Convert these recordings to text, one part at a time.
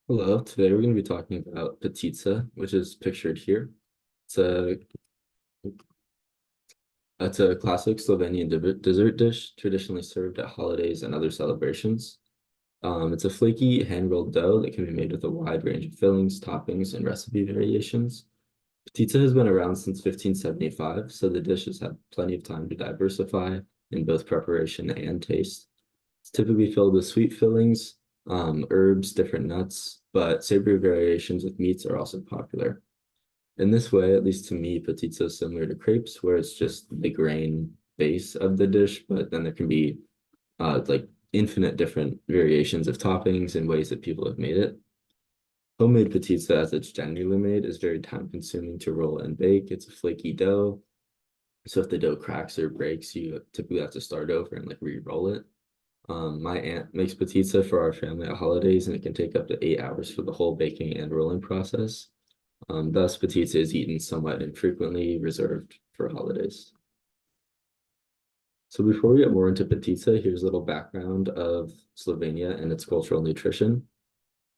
Hello, today we're going to be talking about pizza, which is pictured here. It's a it's a classic Slovenian dessert dish traditionally served at holidays and other celebrations. It's a flaky hand-rolled dough that can be made with a wide range of fillings, toppings, and recipe variations. Pizza has been around since 1575, so the dish has had plenty of time to diversify in both preparation and taste. It's typically filled with sweet fillings, herbs, different nuts, but savory variations with meats are also popular. In this way, at least to me, pizza is similar to crepes, where it's just the grain base of the dish, but then there can be like infinite different variations of toppings and ways that people have made it. Homemade pizza, as it's generally made, is very time consuming to roll and bake. It's a flaky dough. So if the dough cracks or breaks, you typically have to start over and like re-roll it. My aunt makes pizza for our family at holidays, and it can take up to 8 hours for the whole baking and rolling process. Thus, pizza is eaten somewhat infrequently, reserved for holidays. So before we get more into pizza, here's a little background of Slovenia and its cultural nutrition.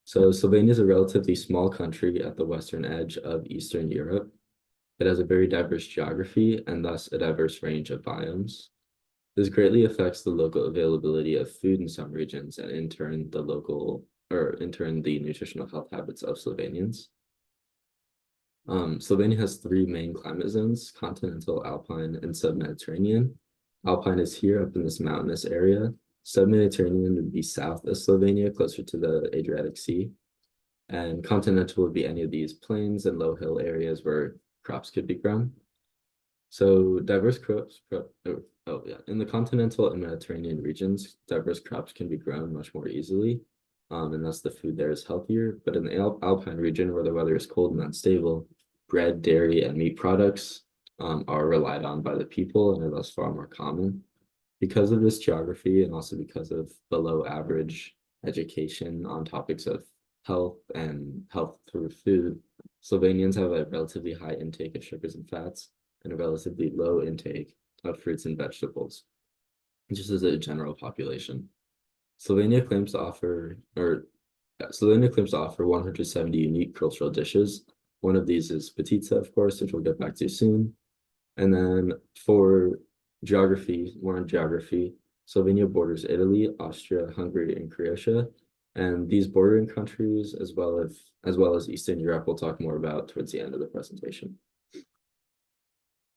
So Slovenia is a relatively small country at the western edge of Eastern Europe. It has a very diverse geography and thus a diverse range of biomes. This greatly affects the local availability of food in some regions and in turn the nutritional health habits of Slovenians. Slovenia has three main climate zones: continental, alpine, and submediterranean. Alpine is here up in this mountainous area. Submediterranean would be south of Slovenia, closer to the Adriatic Sea. And continental would be any of these plains and low hill areas where crops could be grown. So diverse in the continental and Mediterranean regions, diverse crops can be grown much more easily, and thus the food there is healthier. But in the Alpine region, where the weather is cold and unstable, bread, dairy, and meat products are relied on by the people and are thus far more common. Because of this geography and also because of below average education on topics of health and health through food, Slovenians have a relatively high intake of sugars and fats and a relatively low intake of fruits and vegetables, just as a general population. Slovenia claims to offer, or Slovenia claims to offer 170 unique cultural dishes. One of these is pizza, of course, which we'll get back to soon. And then for geography, more on geography, Slovenia borders Italy, Austria, Hungary, and Croatia. And these bordering countries, as well as Eastern Europe, we'll talk more about towards the end of the presentation.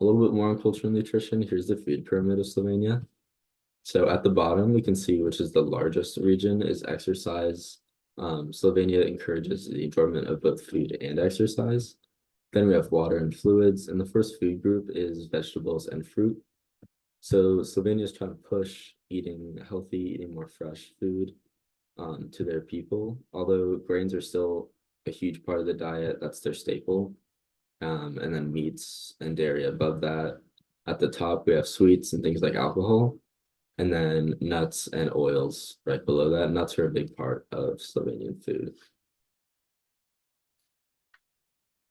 A little bit more on cultural nutrition. Here's the food pyramid of Slovenia. So at the bottom, we can see which is the largest region is exercise. Slovenia encourages the enjoyment of both food and exercise. Then we have water and fluids, and the first food group is vegetables and fruit. So Slovenia is trying to push eating healthy, eating more fresh food to their people. Although grains are still a huge part of the diet, that's their staple. And then meats and dairy above that. At the top, we have sweets and things like alcohol, and then nuts and oils right below that. Nuts are a big part of Slovenian food.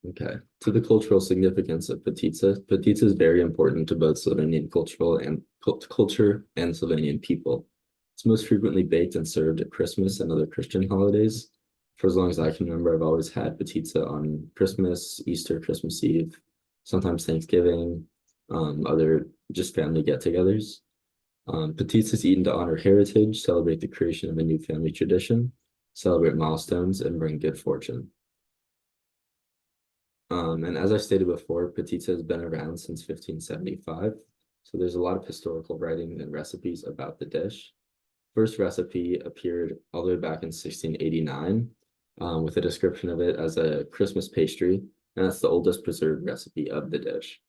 Okay, to the cultural significance of pizza. Pizza is very important to both Slovenian culture and Slovenian people. It's most frequently baked and served at Christmas and other Christian holidays. For as long as I can remember, I've always had pizza on Christmas, Easter, Christmas Eve, sometimes Thanksgiving, other just family get-togethers. Pizza is eaten to honor heritage, celebrate the creation of a new family tradition, celebrate milestones, and bring good fortune. And as I stated before, pizza has been around since 1575. So there's a lot of historical writing and recipes about the dish. First recipe appeared all the way back in 1689 with a description of it as a Christmas pastry, and that's the oldest preserved recipe of the dish.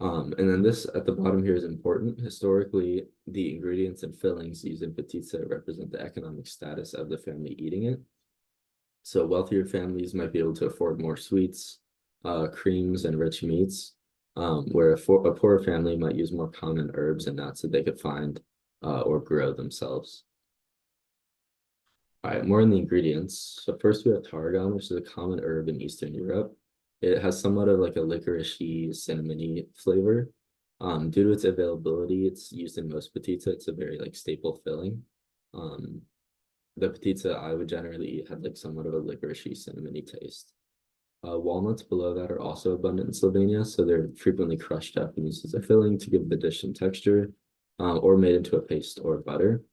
And then this at the bottom here is important. Historically, the ingredients and fillings used in pizza represent the economic status of the family eating it. So wealthier families might be able to afford more sweets, creams, and rich meats, where a poorer family might use more common herbs and nuts that they could find or grow themselves. All right, more on the ingredients. So first we have tarragon, which is a common herb in Eastern Europe. It has somewhat of like a licoricey, cinnamony flavor. Due to its availability, it's used in most pizza. It's a very like staple filling. the pizza I would generally eat had like somewhat of a licoricey cinnamony taste. Walnuts below that are also abundant in Slovenia, so they're frequently crushed up and used as a filling to give the dish some texture, or made into a paste or butter.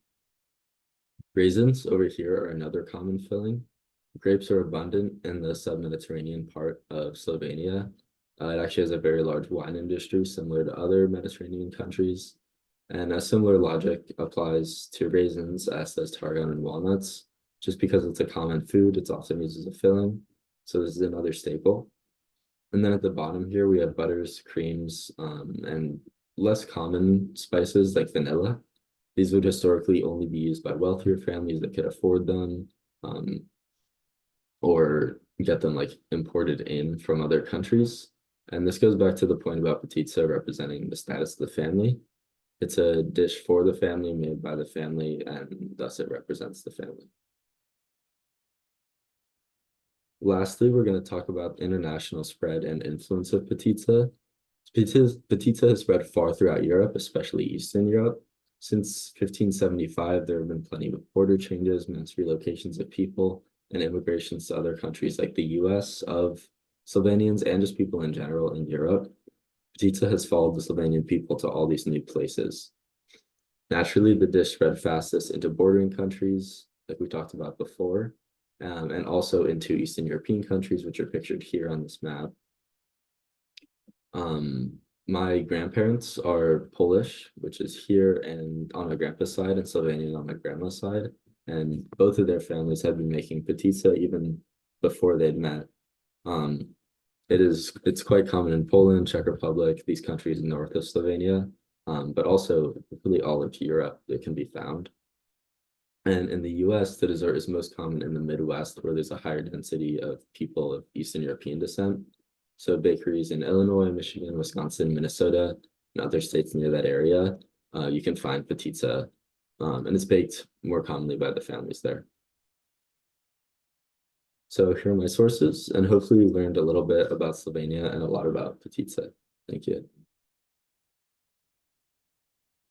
Raisins over here are another common filling. Grapes are abundant in the sub-Mediterranean part of Slovenia. It actually has a very large wine industry, similar to other Mediterranean countries. And a similar logic applies to raisins as does tarragon and walnuts. Just because it's a common food, it's often used as a filling. So this is another staple. And then at the bottom here, we have butters, creams, and less common spices like vanilla. These would historically only be used by wealthier families that could afford them, or get them like imported in from other countries. And this goes back to the point about pizza representing the status of the family. It's a dish for the family, made by the family, and thus it represents the family. Lastly, we're going to talk about international spread and influence of pizza. Pizza has spread far throughout Europe, especially Eastern Europe. Since 1575, there have been plenty of border changes, mass relocations of people, and immigrations to other countries like the US of Slovenians and just people in general in Europe. Pizza has followed the Slovenian people to all these new places. Naturally, the dish spread fastest into bordering countries, like we talked about before, and also into Eastern European countries, which are pictured here on this map. My grandparents are Polish, which is here and on my grandpa's side, and Slovenian on my grandma's side. And both of their families had been making pizza even before they'd met. Um, it's quite common in Poland, Czech Republic, these countries north of Slovenia, but also really all of Europe it can be found. And in the US, the dessert is most common in the Midwest, where there's a higher density of people of Eastern European descent. So bakeries in Illinois, Michigan, Wisconsin, Minnesota, and other states near that area, you can find pizza, and it's baked more commonly by the families there. So here are my sources, and hopefully you learned a little bit about Slovenia and a lot about pizza. Thank you.